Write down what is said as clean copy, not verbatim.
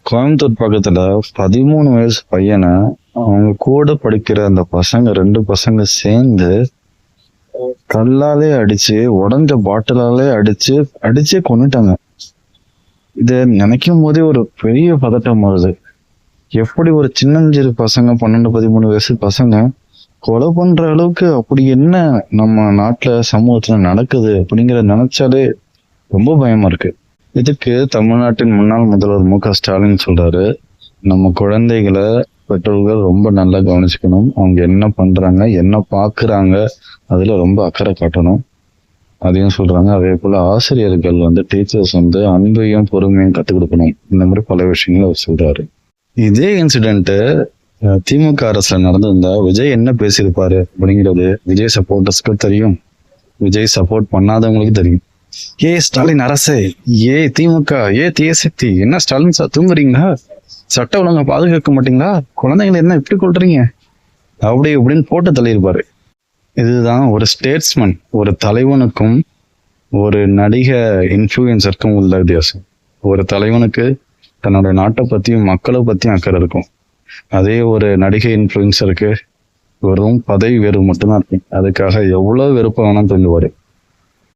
கோயம்புத்தூர் பக்கத்துல 13 வயசு பையனை அவங்க கூட படிக்கிற அந்த பசங்க 2 பசங்க சேர்ந்து கல்லாலே அடிச்சு, உடஞ்ச பாட்டிலாலே அடிச்சு அடிச்சே கொன்னுட்டாங்க. இத நினைக்கும் போதே ஒரு பெரிய பதட்டம் வருது. எப்படி ஒரு சின்னஞ்சிறு பசங்க 12, 13 வயசு பசங்க கொலை பண்ற அளவுக்கு அப்படி என்ன நம்ம நாட்டுல சமூகத்துல நடக்குது அப்படிங்கிற நினைச்சாலே ரொம்ப பயமா இருக்கு. இதுக்கு தமிழ்நாட்டின் முன்னாள் முதல்வர் மு.க.ஸ்டாலின் சொல்றாரு, நம்ம குழந்தைகளை பெற்றோர்கள் ரொம்ப நல்லா கவனிச்சுக்கணும். அவங்க என்ன பண்றாங்க, என்ன பாக்குறாங்க, அதுல ரொம்ப அக்கறை காட்டணும். அதையும் சொல்றாங்க. அதே போல ஆசிரியர்கள் டீச்சர்ஸ் அன்பையும் பொறுமையும் கத்துக் கொடுக்கணும். இந்த மாதிரி பல விஷயங்களை அவர் சொல்றாரு. இதே இன்சிடென்ட் திமுக அரசுல நடந்திருந்தா விஜய் என்ன பேசியிருப்பாரு அப்படிங்கிறது விஜய் சப்போர்ட்டர்ஸ்க்கு தெரியும், விஜய் சப்போர்ட் பண்ணாதவங்களுக்கு தெரியும். ஏ ஸ்டாலின் அரசே, ஏ திமுக, ஏ தீயசக்தி, என்ன ஸ்டாலின் சார் தூங்குறீங்களா, சட்ட ஒழுங்கை பாதுகாக்க மாட்டீங்களா, குழந்தைங்களை என்ன இப்படி கொள்றீங்க அப்படி இப்படின்னு போட்டு தள்ளியிருப்பாரு. இதுதான் ஒரு ஸ்டேட்ஸ்மேன், ஒரு தலைவனுக்கும் ஒரு நடிக இன்ஃப்ளூயன்சருக்கும் உள்ள வித்தியாசம். ஒரு தலைவனுக்கு தன்னோட நாட்டை பத்தியும் மக்களை பத்தியும் அக்கறை இருக்கும். அதே ஒரு நடிகை இன்ஃப்ளூயன்சருக்கு வெறும் பதவி வேறு மட்டும்தான் இருக்கும். அதுக்காக எவ்வளவு வெறுப்ப வேணாம் தூண்டுவாரு.